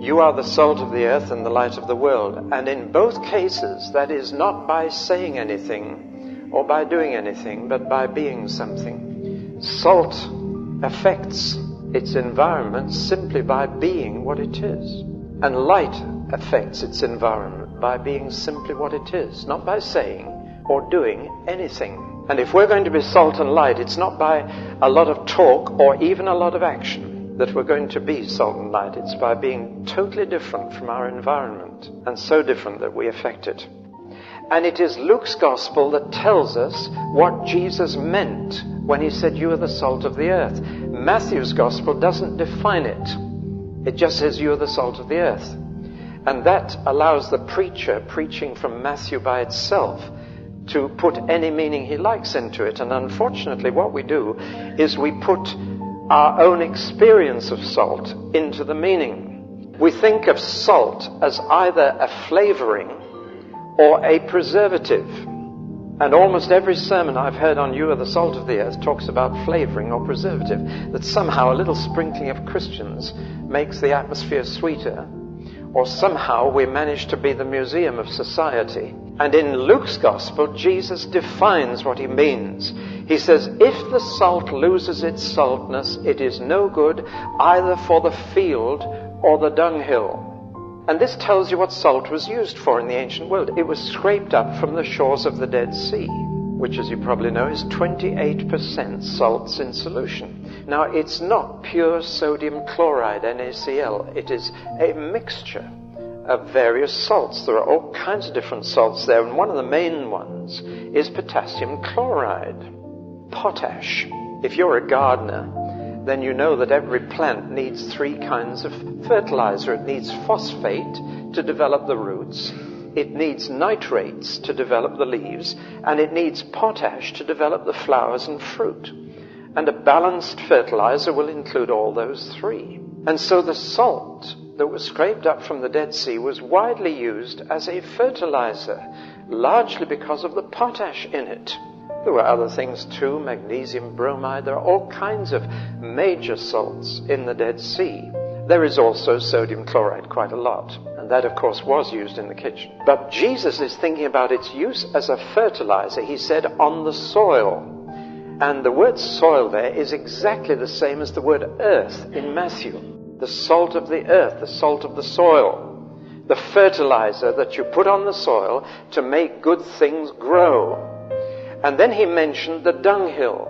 You are the salt of the earth and the light of the world. And in both cases, that is not by saying anything or by doing anything, but by being something. Salt affects its environment simply by being what it is. And light affects its environment by being simply what it is, not by saying or doing anything. And if we're going to be salt and light, it's not by a lot of talk or even a lot of action that we're going to be salt and light. It's by being totally different from our environment, and so different that we affect it. And it is Luke's gospel that tells us what Jesus meant when he said, you are the salt of the earth. Matthew's gospel doesn't define it. It just says you are the salt of the earth. And that allows the preacher preaching from Matthew by itself to put any meaning he likes into it. And unfortunately what we do is we put our own experience of salt into the meaning. We think of salt as either a flavoring or a preservative. And almost every sermon I've heard on You Are the Salt of the Earth talks about flavoring or preservative, that somehow a little sprinkling of Christians makes the atmosphere sweeter, or somehow we manage to be the museum of society. And in Luke's gospel, Jesus defines what he means. He says, if the salt loses its saltness, it is no good either for the field or the dunghill. And this tells you what salt was used for in the ancient world. It was scraped up from the shores of the Dead Sea, which, as you probably know, is 28% salts in solution. Now, it's not pure sodium chloride, NaCl. It is a mixture of various salts. There are all kinds of different salts there, and one of the main ones is potassium chloride, potash. If you're a gardener, then you know that every plant needs 3 kinds of fertilizer. It needs phosphate to develop the roots, it needs nitrates to develop the leaves, and it needs potash to develop the flowers and fruit. And a balanced fertilizer will include all those 3. And so the salt that was scraped up from the Dead Sea was widely used as a fertilizer, largely because of the potash in it. There were other things too, magnesium bromide. There are all kinds of major salts in the Dead Sea. There is also sodium chloride, quite a lot. And that, of course, was used in the kitchen. But Jesus is thinking about its use as a fertilizer. He said, on the soil. And the word soil there is exactly the same as the word earth in Matthew. The salt of the earth, the salt of the soil. The fertilizer that you put on the soil to make good things grow. And then he mentioned the dunghill.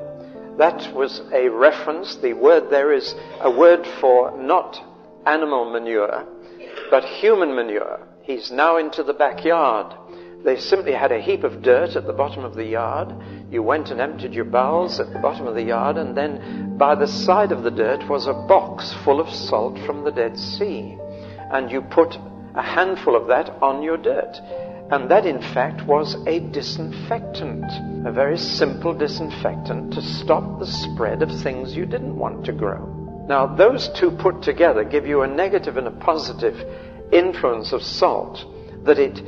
That was a reference. The word there is a word for not animal manure, but human manure. He's now into the backyard. They simply had a heap of dirt at the bottom of the yard. You went and emptied your bowels at the bottom of the yard, and then by the side of the dirt was a box full of salt from the Dead Sea. And you put a handful of that on your dirt. And that, in fact, was a disinfectant, a very simple disinfectant to stop the spread of things you didn't want to grow. Now, those two put together give you a negative and a positive influence of salt, that it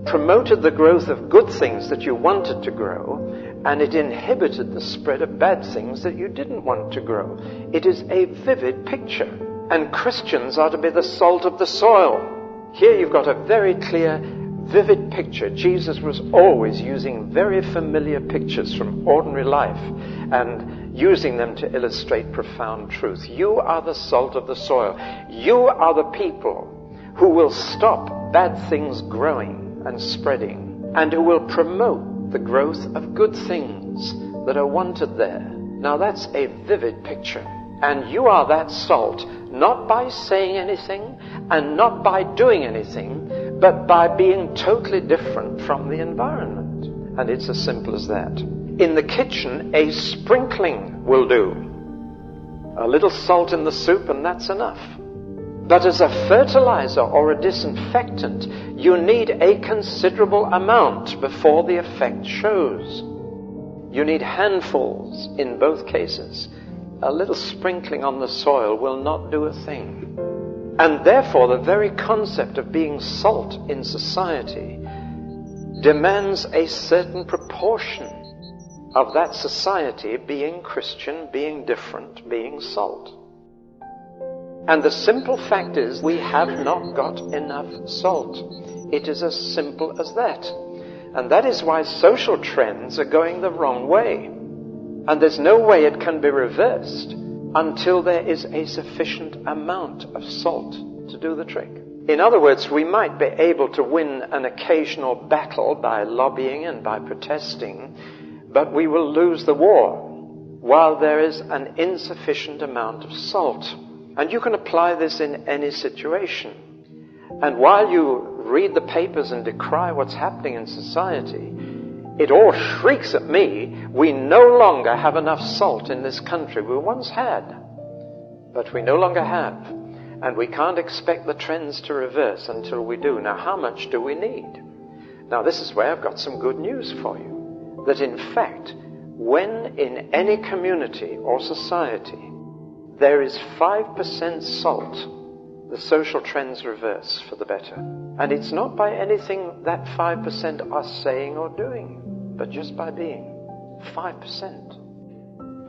promoted the growth of good things that you wanted to grow, and it inhibited the spread of bad things that you didn't want to grow. It is a vivid picture, and Christians are to be the salt of the soil. Here you've got a very clear, vivid picture. Jesus was always using very familiar pictures from ordinary life and using them to illustrate profound truth. You are the salt of the soil. You are the people who will stop bad things growing and spreading, and who will promote the growth of good things that are wanted there. Now that's a vivid picture. And you are that salt, not by saying anything and not by doing anything, but by being totally different from the environment. And it's as simple as that. In the kitchen, a sprinkling will do. A little salt in the soup and that's enough. But as a fertilizer or a disinfectant, you need a considerable amount before the effect shows. You need handfuls in both cases. A little sprinkling on the soil will not do a thing. And therefore, the very concept of being salt in society demands a certain proportion of that society being Christian, being different, being salt. And the simple fact is we have not got enough salt. It is as simple as that. And that is why social trends are going the wrong way. And there's no way it can be reversed until there is a sufficient amount of salt to do the trick. In other words, we might be able to win an occasional battle by lobbying and by protesting, but we will lose the war while there is an insufficient amount of salt. And you can apply this in any situation. And while you read the papers and decry what's happening in society, it all shrieks at me, we no longer have enough salt in this country. We once had, but we no longer have. And we can't expect the trends to reverse until we do. Now, how much do we need? Now, this is where I've got some good news for you. That in fact, when in any community or society there is 5% salt, the social trends reverse for the better. And it's not by anything that 5% are saying or doing, but just by being 5%.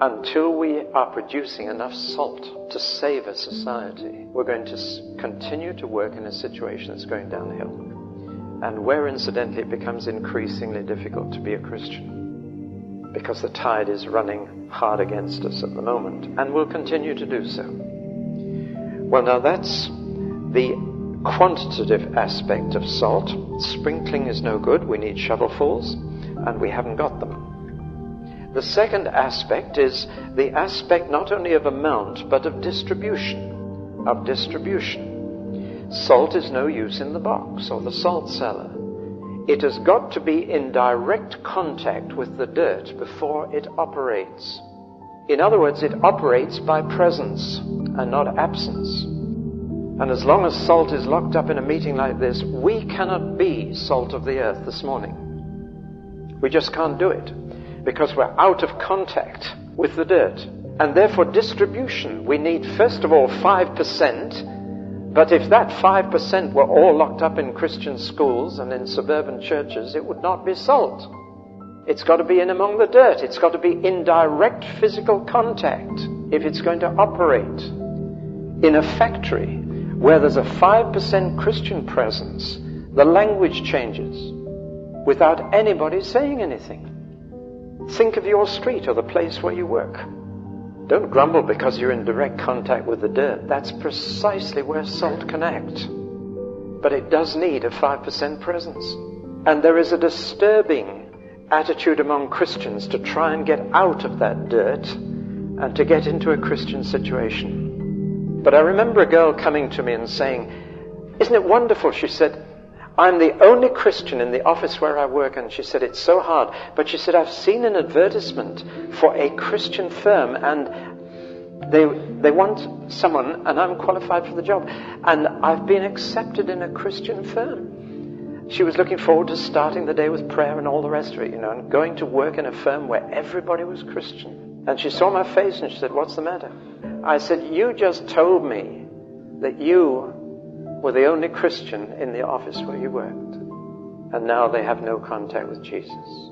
Until we are producing enough salt to save a society, we're going to continue to work in a situation that's going downhill. And where, incidentally, it becomes increasingly difficult to be a Christian, because the tide is running hard against us at the moment, and will continue to do so. Well, now that's the quantitative aspect of salt. Sprinkling is no good. We need shovelfuls, and we haven't got them. The second aspect is the aspect not only of amount, but of distribution. Salt is no use in the box or the salt cellar. It has got to be in direct contact with the dirt before it operates. In other words, it operates by presence and not absence. And as long as salt is locked up in a meeting like this, we cannot be salt of the earth this morning. We just can't do it, because we're out of contact with the dirt. And therefore distribution, we need first of all 5%, but if that 5% were all locked up in Christian schools and in suburban churches, it would not be salt. It's got to be in among the dirt. It's got to be in direct physical contact if it's going to operate. In a factory where there's a 5% Christian presence, the language changes without anybody saying anything. Think of your street or the place where you work. Don't grumble because you're in direct contact with the dirt. That's precisely where salt can act. But it does need a 5% presence. And there is a disturbing attitude among Christians to try and get out of that dirt and to get into a Christian situation. But I remember a girl coming to me and saying, "Isn't it wonderful?" She said, "I'm the only Christian in the office where I work," and she said, "It's so hard." But she said, "I've seen an advertisement for a Christian firm, and they want someone, and I'm qualified for the job, and I've been accepted in a Christian firm." She was looking forward to starting the day with prayer and all the rest of it, and going to work in a firm where everybody was Christian. And she saw my face and she said, "What's the matter?" I said, "You just told me that you were the only Christian in the office where you worked, and now they have no contact with Jesus."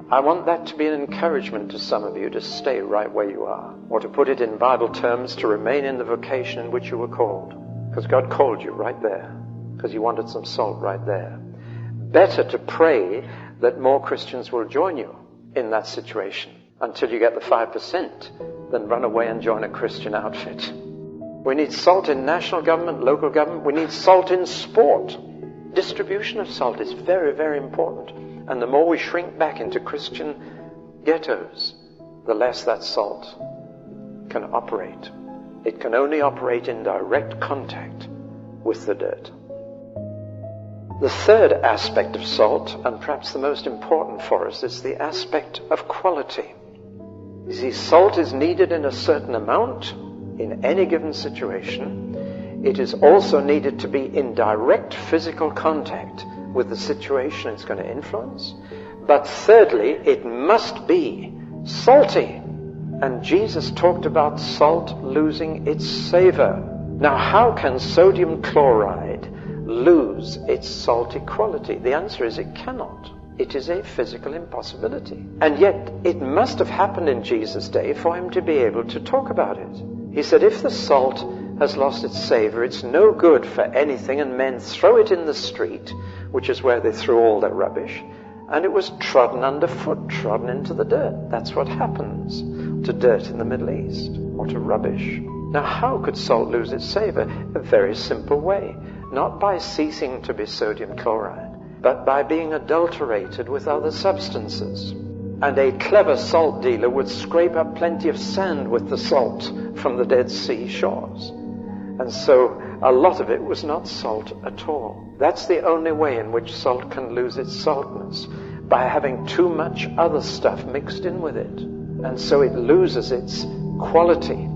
I want that to be an encouragement to some of you to stay right where you are, or to put it in Bible terms, to remain in the vocation in which you were called, because God called you right there, because He wanted some salt right there. Better to pray that more Christians will join you in that situation until you get the 5% than run away and join a Christian outfit. We need salt in national government, local government. We need salt in sport. Distribution of salt is very, very important. And the more we shrink back into Christian ghettos, the less that salt can operate. It can only operate in direct contact with the dirt. The third aspect of salt, and perhaps the most important for us, is the aspect of quality. You see, salt is needed in a certain amount in any given situation. It is also needed to be in direct physical contact with the situation it's going to influence. But thirdly, it must be salty. And Jesus talked about salt losing its savor. Now, how can sodium chloride lose its salty quality? The answer is it cannot. It is a physical impossibility. And yet, it must have happened in Jesus' day for Him to be able to talk about it. He said, if the salt has lost its savour. It's no good for anything, and men throw it in the street, which is where they threw all their rubbish, and it was trodden underfoot, trodden into the dirt. That's what happens to dirt in the Middle East, or to rubbish. Now, how could salt lose its savour? A very simple way. Not by ceasing to be sodium chloride, but by being adulterated with other substances. And a clever salt dealer would scrape up plenty of sand with the salt from the Dead Sea shores. And so a lot of it was not salt at all. That's the only way in which salt can lose its saltness, by having too much other stuff mixed in with it. And so it loses its quality.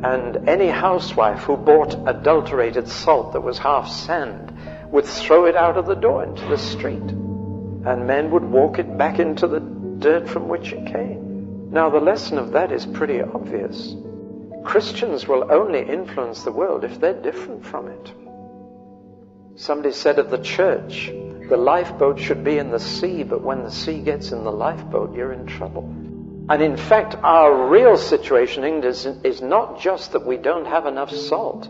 And any housewife who bought adulterated salt that was half sand would throw it out of the door into the street. And men would walk it back into the dirt from which it came. Now, the lesson of that is pretty obvious. Christians will only influence the world if they're different from it. Somebody said of the church, the lifeboat should be in the sea, but when the sea gets in the lifeboat, you're in trouble. And in fact, our real situation in England is not just that we don't have enough salt,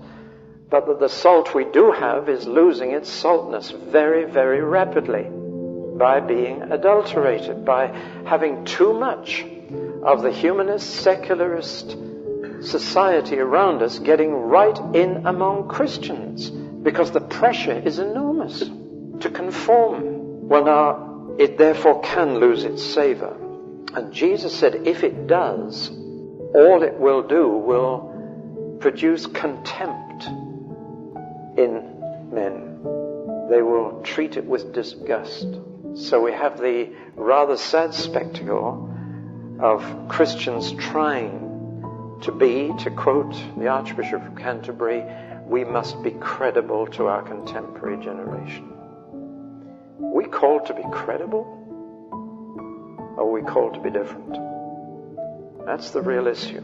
but that the salt we do have is losing its saltness very, very rapidly by being adulterated, by having too much of the humanist, secularist society around us getting right in among Christians, because the pressure is enormous to conform. Well, now, it therefore can lose its savour. And Jesus said if it does, all it will do will produce contempt in men. They will treat it with disgust. So we have the rather sad spectacle of Christians trying to be, to quote the Archbishop of Canterbury, we must be credible to our contemporary generation. Are we called to be credible? Or are we called to be different? That's the real issue.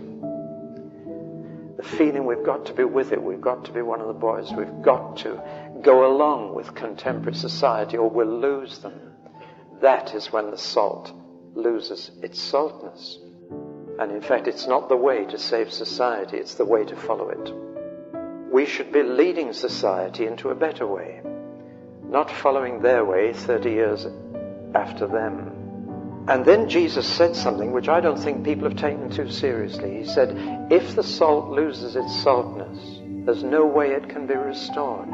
The feeling we've got to be with it, we've got to be one of the boys, we've got to go along with contemporary society or we'll lose them. That is when the salt loses its saltness. And in fact, it's not the way to save society, it's the way to follow it. We should be leading society into a better way, not following their way 30 years after them. And then Jesus said something which I don't think people have taken too seriously. He said, if the salt loses its saltness, there's no way it can be restored.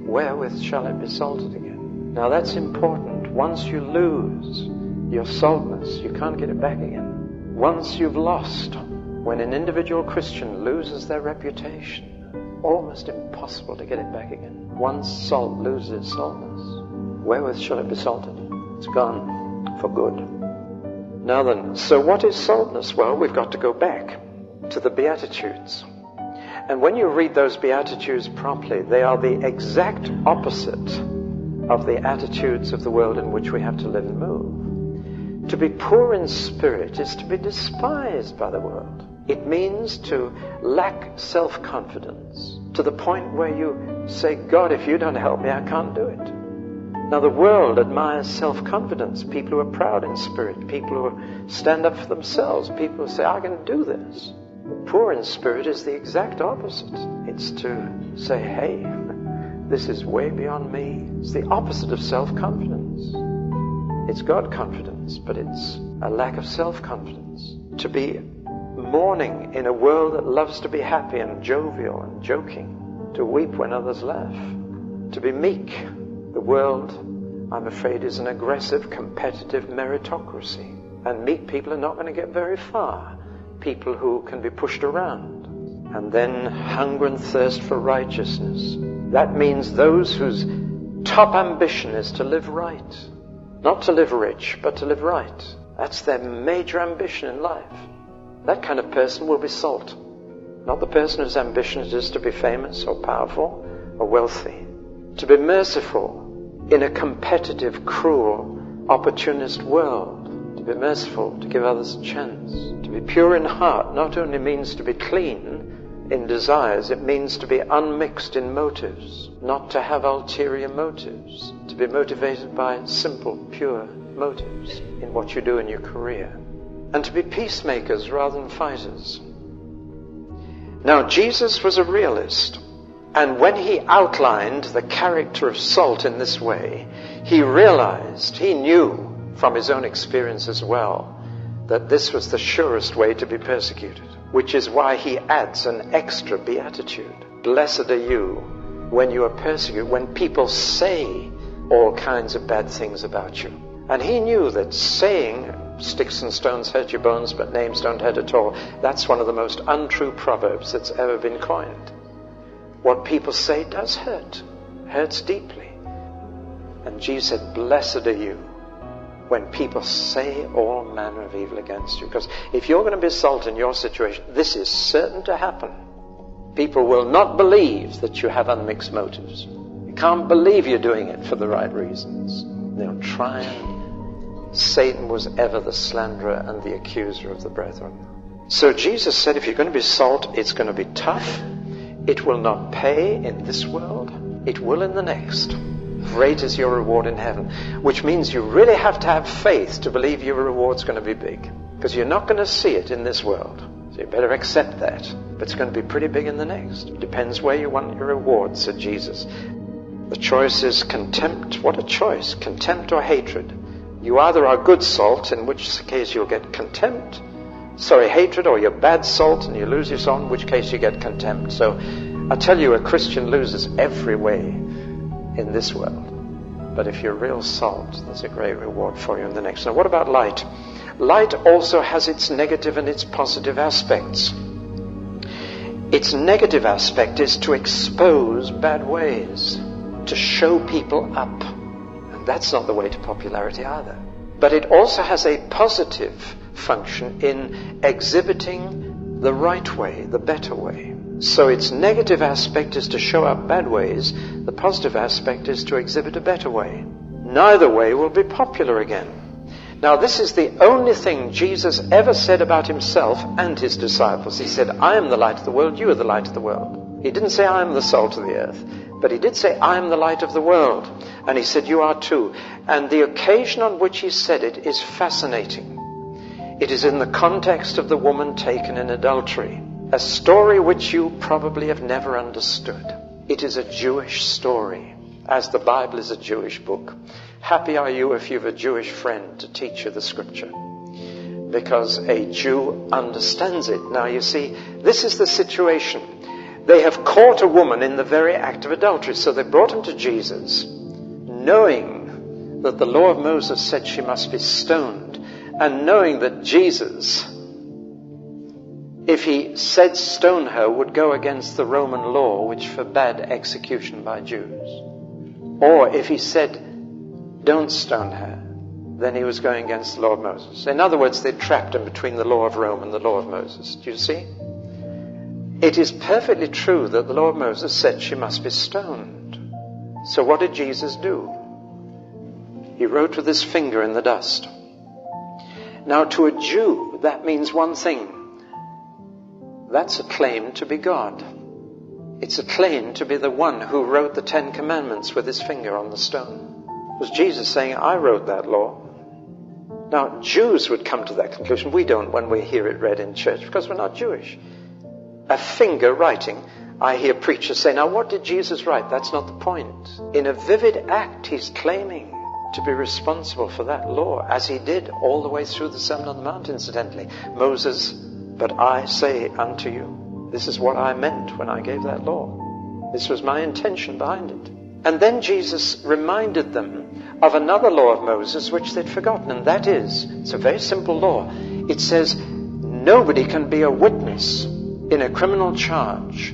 Wherewith shall it be salted again? Now that's important. Once you lose your saltness, you can't get it back again. Once you've lost, when an individual Christian loses their reputation, almost impossible to get it back again. Once salt loses its saltness, wherewith shall it be salted? It's gone for good. Now then, so what is saltness? Well, we've got to go back to the Beatitudes. And when you read those Beatitudes properly, they are the exact opposite of the attitudes of the world in which we have to live and move. To be poor in spirit is to be despised by the world. It means to lack self-confidence to the point where you say, God, if you don't help me, I can't do it. Now, the world admires self-confidence, people who are proud in spirit, people who stand up for themselves, people who say, I can do this. Poor in spirit is the exact opposite. It's to say, hey, this is way beyond me. It's the opposite of self-confidence. It's God-confidence, but it's a lack of self-confidence. To be mourning in a world that loves to be happy and jovial and joking, to weep when others laugh, to be meek. The world, I'm afraid, is an aggressive, competitive meritocracy. And meek people are not going to get very far. People who can be pushed around. And then hunger and thirst for righteousness. That means those whose top ambition is to live right. Not to live rich, but to live right. That's their major ambition in life. That kind of person will be salt. Not the person whose ambition is to be famous or powerful or wealthy. To be merciful in a competitive, cruel, opportunist world. To be merciful, to give others a chance. To be pure in heart not only means to be clean in desires, it means to be unmixed in motives. Not to have ulterior motives. To be motivated by simple, pure motives in what you do in your career. And to be peacemakers rather than fighters. Now, Jesus was a realist. And when he outlined the character of salt in this way, he realized, he knew from his own experience as well, that this was the surest way to be persecuted, which is why he adds an extra beatitude. Blessed are you when you are persecuted, when people say all kinds of bad things about you. And he knew that saying, sticks and stones hurt your bones, but names don't hurt at all, that's one of the most untrue proverbs that's ever been coined. What people say does hurt, hurts deeply. And Jesus said, blessed are you when people say all manner of evil against you. Because if you're going to be salt in your situation, this is certain to happen. People will not believe that you have unmixed motives. You can't believe you're doing it for the right reasons. They'll try and... Satan was ever the slanderer and the accuser of the brethren. So Jesus said, if you're going to be salt, it's going to be tough. It will not pay in this world. It will in the next. Great is your reward in heaven. Which means you really have to have faith to believe your reward's going to be big. Because you're not going to see it in this world. So you better accept that. But it's going to be pretty big in the next. It depends where you want your reward, said Jesus. The choice is contempt. What a choice. Contempt or hatred. You either are good salt, in which case you'll get contempt. Hatred, or you're bad salt and you lose your soul, in which case you get contempt. So I tell you, a Christian loses every way in this world. But if you're real salt, there's a great reward for you in the next. Now, what about light? Light also has its negative and its positive aspects. Its negative aspect is to expose bad ways, to show people up. And that's not the way to popularity either. But it also has a positive function in exhibiting the right way, the better way. So its negative aspect is to show up bad ways. The positive aspect is to exhibit a better way. Neither way will be popular again. Now, this is the only thing Jesus ever said about himself and his disciples. He said, I am the light of the world, you are the light of the world. He didn't say, I am the salt of the earth. But he did say, I am the light of the world. And he said, you are too. And the occasion on which he said it is fascinating. It is in the context of the woman taken in adultery. A story which you probably have never understood. It is a Jewish story, as the Bible is a Jewish book. Happy are you if you have a Jewish friend to teach you the scripture, because a Jew understands it. Now you see, this is the situation. They have caught a woman in the very act of adultery, so they brought him to Jesus, knowing that the law of Moses said she must be stoned, and knowing that Jesus, if he said stone her, would go against the Roman law, which forbade execution by Jews. Or if he said, don't stone her, then he was going against the law of Moses. In other words, they trapped him between the law of Rome and the law of Moses. Do you see? It is perfectly true that the law of Moses said she must be stoned. So what did Jesus do? He wrote with his finger in the dust. Now, to a Jew, that means one thing. That's a claim to be God. It's a claim to be the one who wrote the 10 Commandments with his finger on the stone. It was Jesus saying, I wrote that law. Now, Jews would come to that conclusion. We don't when we hear it read in church, because we're not Jewish. A finger writing. I hear preachers say, now what did Jesus write? That's not the point. In a vivid act, he's claiming to be responsible for that law, as he did all the way through the Sermon on the Mount, incidentally. Moses, but I say unto you, this is what I meant when I gave that law. This was my intention behind it. And then Jesus reminded them of another law of Moses which they'd forgotten, and that is, it's a very simple law. It says, nobody can be a witness in a criminal charge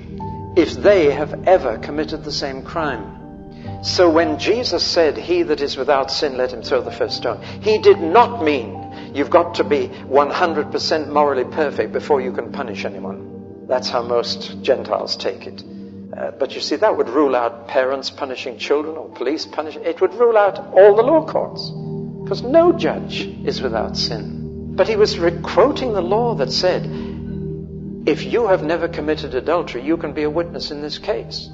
if they have ever committed the same crime. So when Jesus said, he that is without sin, let him throw the first stone, he did not mean you've got to be 100% morally perfect before you can punish anyone. That's how most Gentiles take it. But you see, that would rule out parents punishing children or police punishing. It would rule out all the law courts, because no judge is without sin. But he was quoting the law that said, if you have never committed adultery, you can be a witness in this case.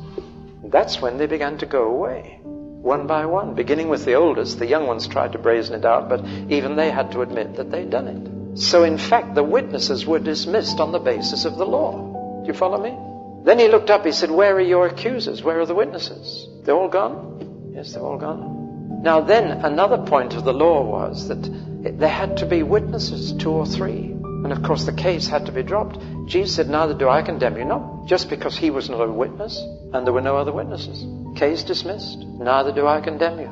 That's when they began to go away, one by one, beginning with the oldest. The young ones tried to brazen it out, but even they had to admit that they'd done it. So in fact, the witnesses were dismissed on the basis of the law. Do you follow me? Then he looked up, he said, where are your accusers? Where are the witnesses? They're all gone? Yes, they're all gone. Now then, another point of the law was that there had to be witnesses, 2 or 3. And of course the case had to be dropped. Jesus said, neither do I condemn you. Not just because he was not a witness and there were no other witnesses. Case dismissed. Neither do I condemn you.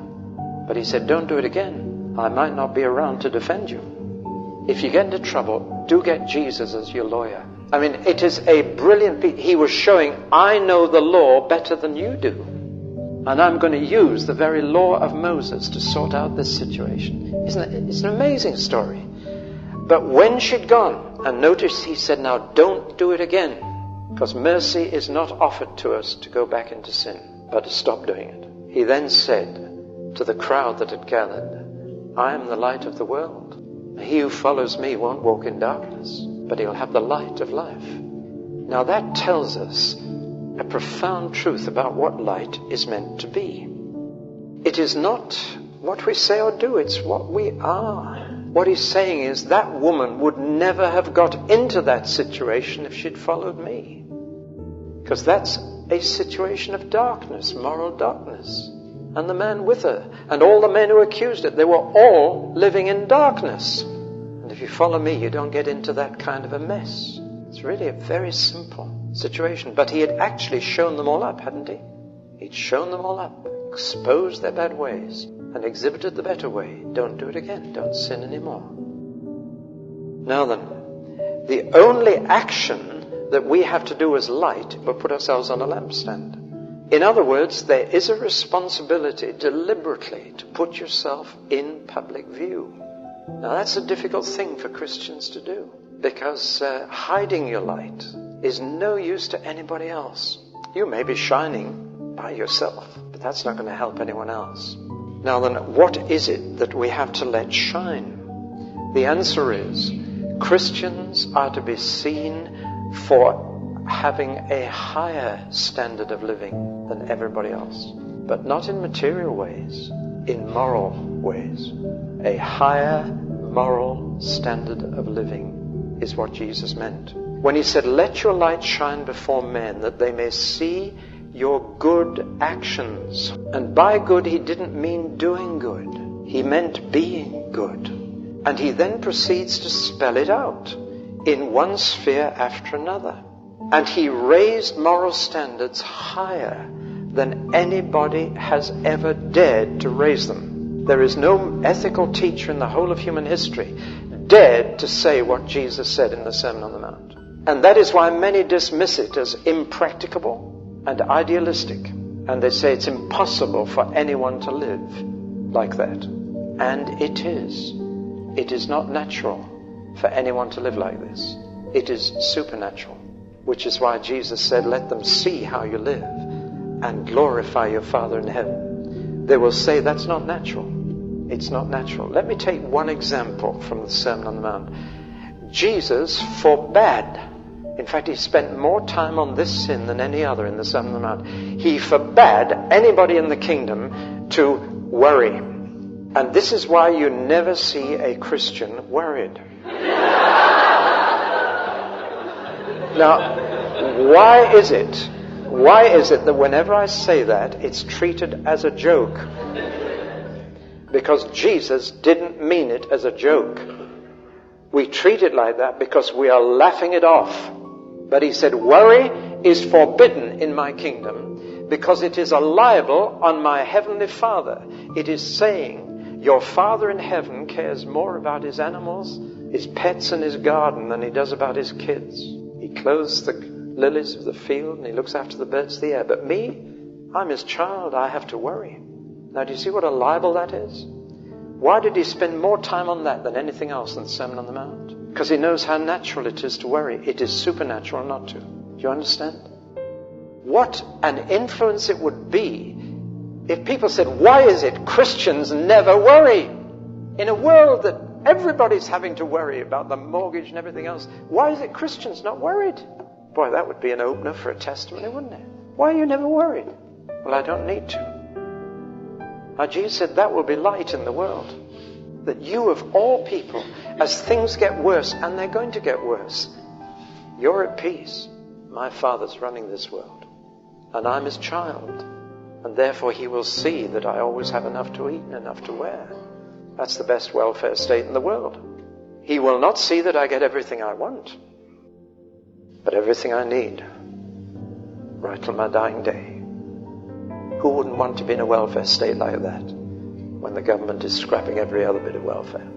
But he said, don't do it again. I might not be around to defend you. If you get into trouble, do get Jesus as your lawyer. I mean, it is a brilliant piece. He was showing, I know the law better than you do. And I'm going to use the very law of Moses to sort out this situation. Isn't it? It's an amazing story. But when she'd gone, and notice he said, now don't do it again. Because mercy is not offered to us to go back into sin, but to stop doing it. He then said to the crowd that had gathered, I am the light of the world. He who follows me won't walk in darkness, but he'll have the light of life. Now that tells us a profound truth about what light is meant to be. It is not what we say or do, it's what we are. What he's saying is that woman would never have got into that situation if she'd followed me. Because that's a situation of darkness, moral darkness. And the man with her, and all the men who accused her, they were all living in darkness. And if you follow me, you don't get into that kind of a mess. It's really a very simple situation. But he had actually shown them all up, hadn't he? He'd shown them all up, exposed their bad ways, and exhibited the better way. Don't do it again. Don't sin anymore. Now then, the only action that we have to do as light will put ourselves on a lampstand. In other words, there is a responsibility deliberately to put yourself in public view. Now that's a difficult thing for Christians to do, because hiding your light is no use to anybody else. You may be shining by yourself, but that's not going to help anyone else. Now then, what is it that we have to let shine? The answer is, Christians are to be seen for having a higher standard of living than everybody else. But not in material ways, in moral ways. A higher moral standard of living is what Jesus meant. When he said, let your light shine before men, that they may see your good actions. And by good, he didn't mean doing good. He meant being good. And he then proceeds to spell it out in one sphere after another. And he raised moral standards higher than anybody has ever dared to raise them. There is no ethical teacher in the whole of human history dared to say what Jesus said in the Sermon on the Mount. And that is why many dismiss it as impracticable and idealistic. And they say it's impossible for anyone to live like that. And it is. It is not natural for anyone to live like this. It is supernatural. Which is why Jesus said, let them see how you live and glorify your Father in heaven. They will say, that's not natural. It's not natural. Let me take one example from the Sermon on the Mount. Jesus forbade, in fact, he spent more time on this sin than any other in the Sermon on the Mount. He forbade anybody in the kingdom to worry. And this is why you never see a Christian worried. Now, why is it that whenever I say that, it's treated as a joke? Because Jesus didn't mean it as a joke. We treat it like that because we are laughing it off. But he said, worry is forbidden in my kingdom because it is a libel on my heavenly Father. It is saying, your Father in heaven cares more about his animals, his pets and his garden than he does about his kids. He clothes the lilies of the field and he looks after the birds of the air. But me, I'm his child. I have to worry. Now, do you see what a libel that is? Why did he spend more time on that than anything else in the Sermon on the Mount? Because he knows how natural it is to worry. It is supernatural not to. Do you understand? What an influence it would be if people said, why is it Christians never worry? In a world that everybody's having to worry about the mortgage and everything else. Why is it Christians not worried? Boy, that would be an opener for a testimony, wouldn't it? Why are you never worried? Well, I don't need to. Now, Jesus said that will be light in the world. That you of all people, as things get worse, and they're going to get worse, you're at peace. My Father's running this world, and I'm his child, and therefore he will see that I always have enough to eat and enough to wear. That's the best welfare state in the world. He will not see that I get everything I want, but everything I need, right till my dying day. Who wouldn't want to be in a welfare state like that when the government is scrapping every other bit of welfare?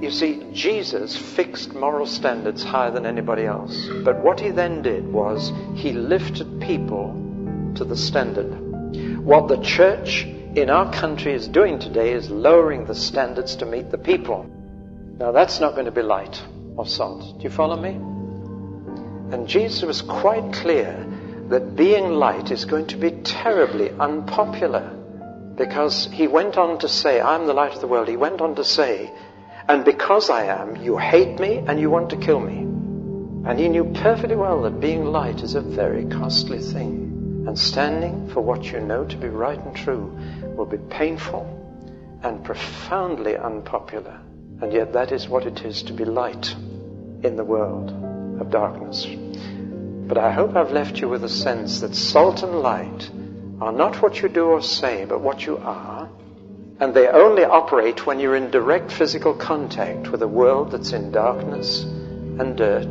You see, Jesus fixed moral standards higher than anybody else. But what he then did was he lifted people to the standard. What the church in our country is doing today is lowering the standards to meet the people. Now that's not going to be light or salt. Do you follow me? And Jesus was quite clear that being light is going to be terribly unpopular, because he went on to say, I'm the light of the world. He went on to say, and because I am, you hate me and you want to kill me. And he knew perfectly well that being light is a very costly thing. And standing for what you know to be right and true will be painful and profoundly unpopular. And yet that is what it is to be light in the world of darkness. But I hope I've left you with a sense that salt and light are not what you do or say, but what you are. And they only operate when you're in direct physical contact with a world that's in darkness and dirt.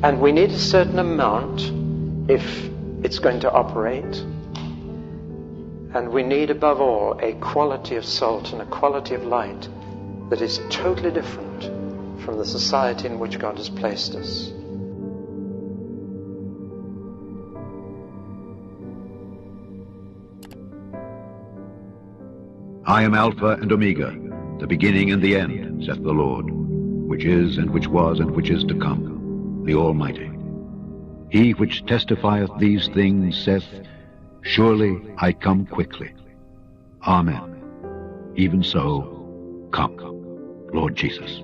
And we need a certain amount if it's going to operate. And we need, above all, a quality of salt and a quality of light that is totally different from the society in which God has placed us. I am Alpha and Omega, the beginning and the end, saith the Lord, which is, and which was, and which is to come, the Almighty. He which testifieth these things saith, Surely I come quickly. Amen. Even so, come, Lord Jesus.